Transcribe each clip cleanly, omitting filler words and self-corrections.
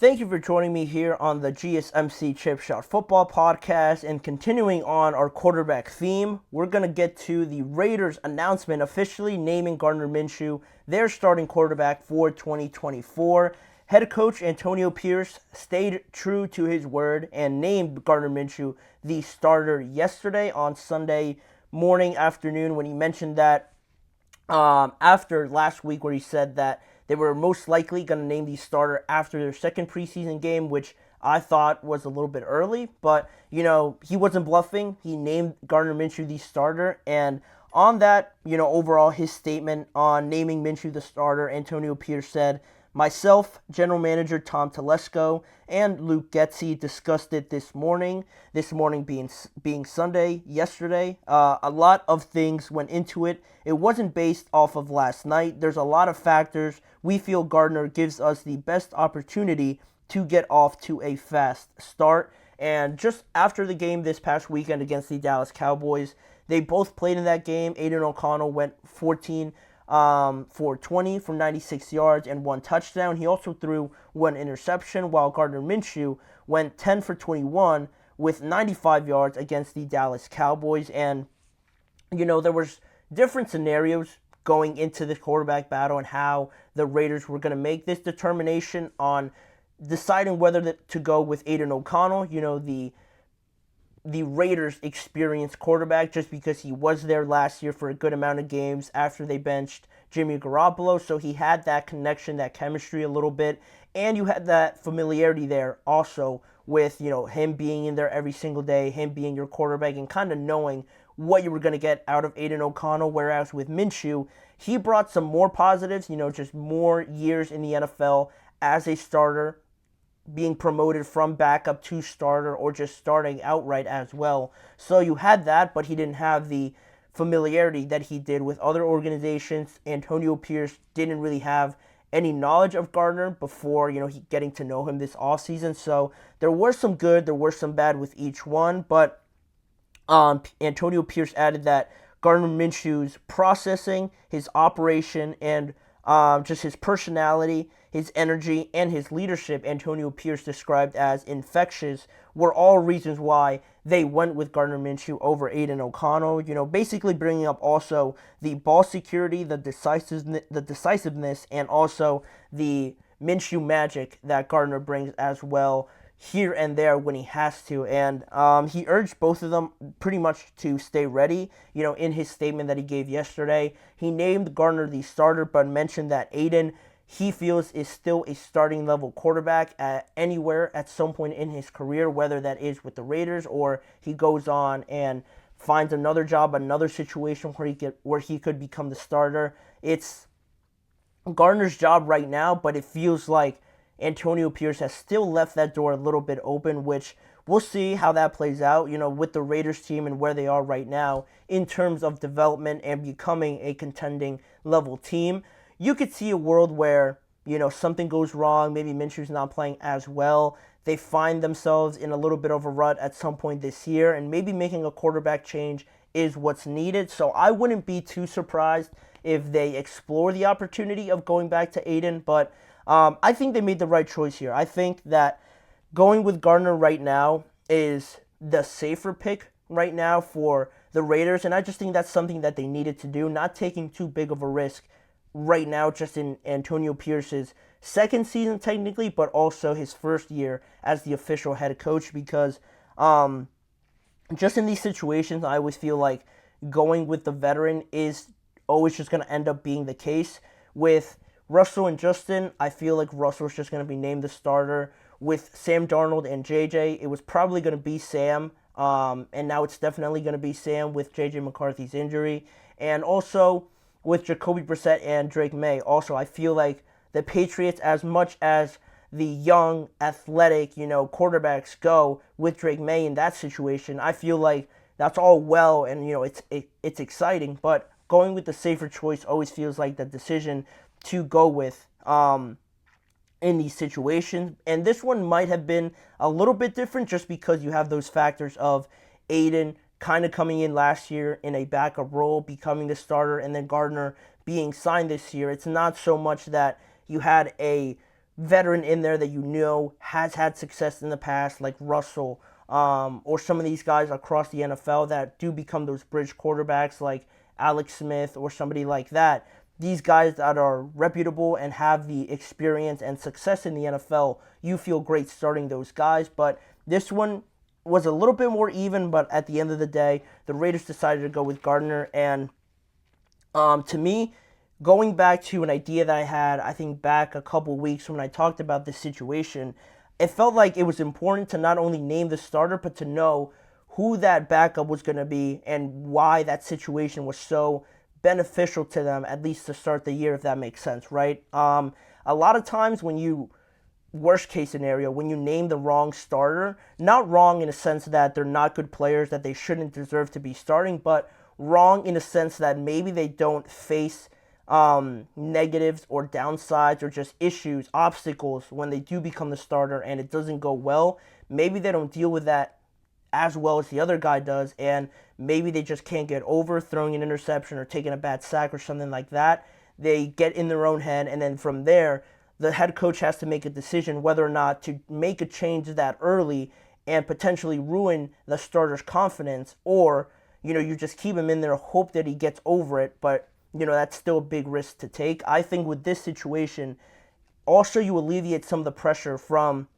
Thank you for joining me here on the GSMC Chip Shot Football Podcast. And continuing on our quarterback theme, we're going to get to the Raiders' announcement officially naming Gardner Minshew their starting quarterback for 2024. Head coach Antonio Pierce stayed true to his word and named Gardner Minshew the starter yesterday on Sunday afternoon when he mentioned that after last week where he said that they were most likely going to name the starter after their second preseason game, which I thought was a little bit early. But, he wasn't bluffing. He named Gardner Minshew the starter. And on that, overall, his statement on naming Minshew the starter, Antonio Pierce said, myself, General Manager Tom Telesco, and Luke Getsy discussed it this morning. This morning being Sunday, yesterday. A lot of things went into it. It wasn't based off of last night. There's a lot of factors. We feel Gardner gives us the best opportunity to get off to a fast start. And just after the game this past weekend against the Dallas Cowboys, they both played in that game. Aidan O'Connell went 14 for 20 from 96 yards and one touchdown. He also threw one interception, while Gardner Minshew went 10 for 21 with 95 yards against the Dallas Cowboys. And, there was different scenarios going into this quarterback battle and how the Raiders were going to make this determination on deciding whether to go with Aidan O'Connell, the Raiders' experienced quarterback, just because he was there last year for a good amount of games after they benched Jimmy Garoppolo. So he had that connection, that chemistry a little bit. And you had that familiarity there also with, him being in there every single day, him being your quarterback, and kind of knowing what you were going to get out of Aidan O'Connell. Whereas with Minshew, he brought some more positives, just more years in the NFL as a starter, being promoted from backup to starter or just starting outright as well. So you had that, but he didn't have the familiarity that he did with other organizations. Antonio Pierce didn't really have any knowledge of Gardner before, getting to know him this offseason. So there were some good, there were some bad with each one, but Antonio Pierce added that Gardner Minshew's processing, his operation, and just his personality, his energy, and his leadership, Antonio Pierce described as infectious, were all reasons why they went with Gardner Minshew over Aidan O'Connell. Basically bringing up also the ball security, the decisiveness, and also the Minshew magic that Gardner brings as well here and there when he has to. And he urged both of them pretty much to stay ready. In his statement that he gave yesterday, he named Gardner the starter, but mentioned that Aidan, he feels, is still a starting level quarterback at anywhere at some point in his career, whether that is with the Raiders or he goes on and finds another job, another situation where he could become the starter. It's Gardner's job right now, but it feels like Antonio Pierce has still left that door a little bit open, which we'll see how that plays out, with the Raiders team and where they are right now in terms of development and becoming a contending level team. You could see a world where, something goes wrong, maybe Minshew's not playing as well. They find themselves in a little bit of a rut at some point this year, and maybe making a quarterback change is what's needed. So I wouldn't be too surprised if they explore the opportunity of going back to Aidan, but I think they made the right choice here. I think that going with Gardner right now is the safer pick right now for the Raiders, and I just think that's something that they needed to do, not taking too big of a risk right now just in Antonio Pierce's second season technically, but also his first year as the official head coach, because just in these situations, I always feel like going with the veteran is always just going to end up being the case. With Russell and Justin, I feel like Russell's just going to be named the starter. With Sam Darnold and JJ, it was probably going to be Sam, and now it's definitely going to be Sam with JJ McCarthy's injury. And also with Jacoby Brissett and Drake May. Also, I feel like the Patriots, as much as the young, athletic, quarterbacks go with Drake May in that situation, I feel like that's all well and, it's exciting, but going with the safer choice always feels like the decision to go with in these situations. And this one might have been a little bit different just because you have those factors of Aidan kind of coming in last year in a backup role, becoming the starter, and then Gardner being signed this year. It's not so much that you had a veteran in there that you know has had success in the past, like Russell, or some of these guys across the NFL that do become those bridge quarterbacks like Alex Smith or somebody like that. These guys that are reputable and have the experience and success in the NFL, you feel great starting those guys. But this one was a little bit more even, but at the end of the day, the Raiders decided to go with Gardner. And to me, going back to an idea that I had, I think back a couple weeks when I talked about this situation, it felt like it was important to not only name the starter, but to know who that backup was going to be and why that situation was so beneficial to them, at least to start the year, if that makes sense, right? A lot of times when you, worst case scenario, when you name the wrong starter, not wrong in a sense that they're not good players, that they shouldn't deserve to be starting, but wrong in a sense that maybe they don't face negatives or downsides or just issues, obstacles when they do become the starter and it doesn't go well. Maybe they don't deal with that as well as the other guy does, and maybe they just can't get over throwing an interception or taking a bad sack or something like that. They get in their own head, and then from there, the head coach has to make a decision whether or not to make a change that early and potentially ruin the starter's confidence, or you just keep him in there, hope that he gets over it, but that's still a big risk to take. I think with this situation, also you alleviate some of the pressure from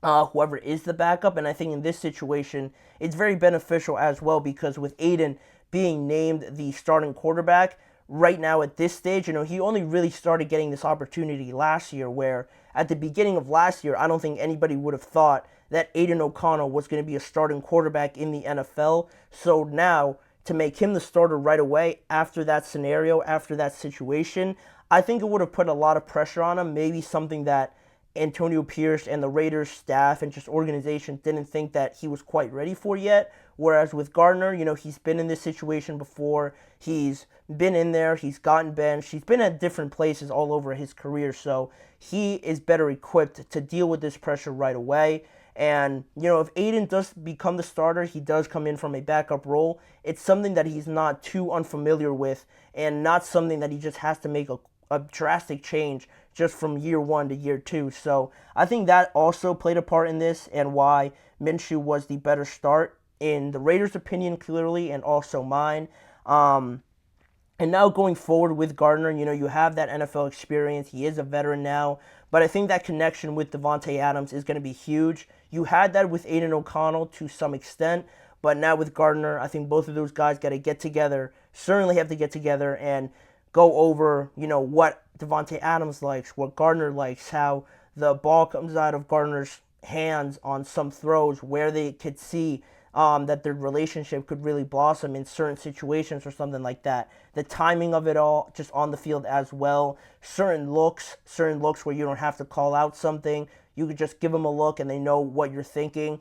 whoever is the backup, and I think in this situation, it's very beneficial as well because with Aidan being named the starting quarterback, right now at this stage, he only really started getting this opportunity last year, where at the beginning of last year, I don't think anybody would have thought that Aidan O'Connell was going to be a starting quarterback in the NFL. So now, to make him the starter right away after that scenario, after that situation, I think it would have put a lot of pressure on him, maybe something that Antonio Pierce and the Raiders staff and just organization didn't think that he was quite ready for yet. Whereas with Gardner, he's been in this situation before. He's been in there. He's gotten benched. He's been at different places all over his career. So he is better equipped to deal with this pressure right away. And, if Aidan does become the starter, he does come in from a backup role. It's something that he's not too unfamiliar with and not something that he just has to make a drastic change just from year one to year two. So I think that also played a part in this and why Minshew was the better start in the Raiders' opinion, clearly, and also mine. And now going forward with Gardner, you have that NFL experience. He is a veteran now. But I think that connection with Davante Adams is going to be huge. You had that with Aidan O'Connell to some extent. But now with Gardner, I think both of those guys got to get together, certainly have to get together and go over, what Davante Adams likes, what Gardner likes, how the ball comes out of Gardner's hands on some throws, where they could see that their relationship could really blossom in certain situations or something like that. The timing of it all, just on the field as well. Certain looks where you don't have to call out something. You could just give them a look and they know what you're thinking.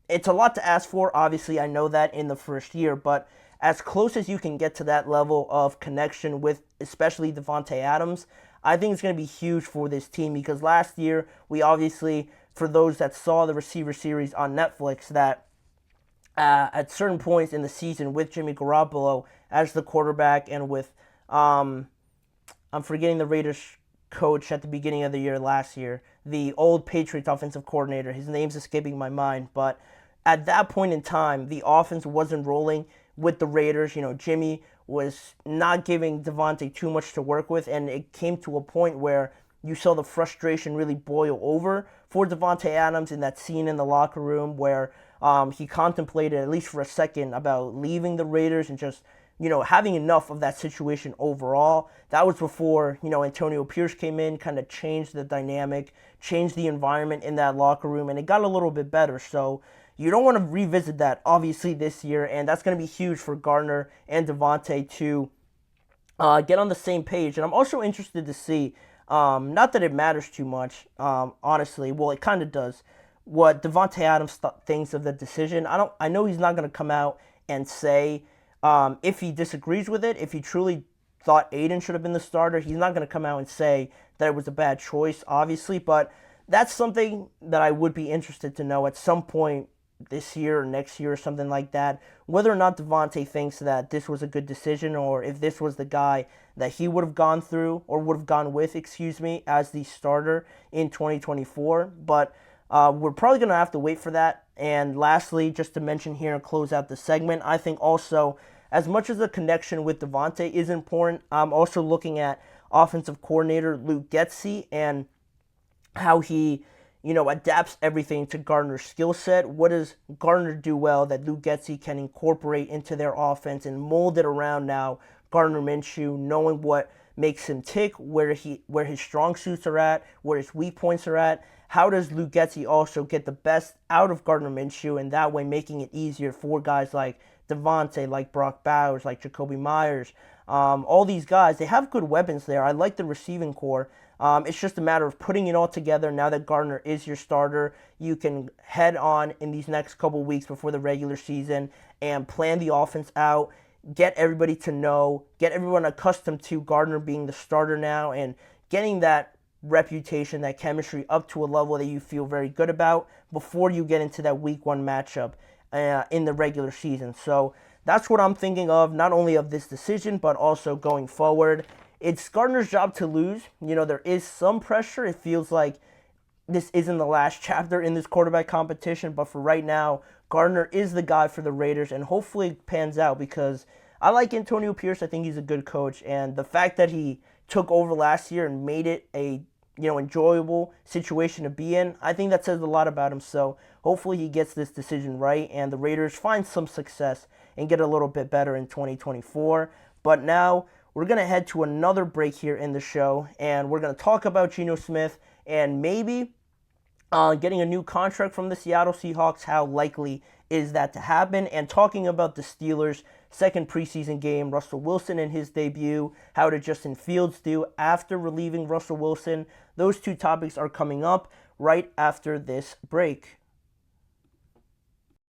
It's a lot to ask for. Obviously, I know that in the first year, but as close as you can get to that level of connection with especially Davante Adams, I think it's going to be huge for this team because last year, we obviously, for those that saw the receiver series on Netflix, that at certain points in the season with Jimmy Garoppolo as the quarterback and with, I'm forgetting the Raiders coach at the beginning of the year last year, the old Patriots offensive coordinator, his name's escaping my mind, but at that point in time, the offense wasn't rolling with the Raiders. Jimmy was not giving Davante too much to work with, and it came to a point where you saw the frustration really boil over for Davante Adams in that scene in the locker room where he contemplated, at least for a second, about leaving the Raiders and just, having enough of that situation overall. That was before, Antonio Pierce came in, kind of changed the dynamic, changed the environment in that locker room, and it got a little bit better. So you don't want to revisit that, obviously, this year, and that's going to be huge for Gardner and Davante to get on the same page. And I'm also interested to see, not that it matters too much, honestly. Well, it kind of does. What Davante Adams thinks of the decision. I know he's not going to come out and say if he disagrees with it. If he truly thought Aidan should have been the starter, he's not going to come out and say that it was a bad choice, obviously. But that's something that I would be interested to know at some point this year or next year or something like that, whether or not Davante thinks that this was a good decision or if this was the guy that he would have gone through or would have gone with, as the starter in 2024. But we're probably going to have to wait for that. And lastly, just to mention here and close out the segment, I think also, as much as the connection with Davante is important, I'm also looking at offensive coordinator Luke Getsy and how he, adapts everything to Gardner's skill set. What does Gardner do well that Luke Getsy can incorporate into their offense and mold it around now Gardner Minshew, knowing what makes him tick, where his strong suits are at, where his weak points are at. How does Luke Getsy also get the best out of Gardner Minshew, and that way making it easier for guys like Davante, like Brock Bowers, like Jacoby Myers, all these guys, they have good weapons there. I like the receiving core. It's just a matter of putting it all together. Now that Gardner is your starter, you can head on in these next couple weeks before the regular season and plan the offense out, get everybody to know, get everyone accustomed to Gardner being the starter now, and getting that reputation, that chemistry up to a level that you feel very good about before you get into that week 1 matchup in the regular season. So that's what I'm thinking of, not only of this decision, but also going forward. It's Gardner's job to lose. There is some pressure. It feels like this isn't the last chapter in this quarterback competition, but for right now, Gardner is the guy for the Raiders, and hopefully it pans out because I like Antonio Pierce. I think he's a good coach, and the fact that he took over last year and made it a enjoyable situation to be in, I think that says a lot about him. So hopefully he gets this decision right and the Raiders find some success and get a little bit better in 2024. But now we're going to head to another break here in the show, and we're going to talk about Geno Smith and maybe getting a new contract from the Seattle Seahawks. How likely is that to happen? And talking about the Steelers' second preseason game, Russell Wilson in his debut, how did Justin Fields do after relieving Russell Wilson? Those two topics are coming up right after this break.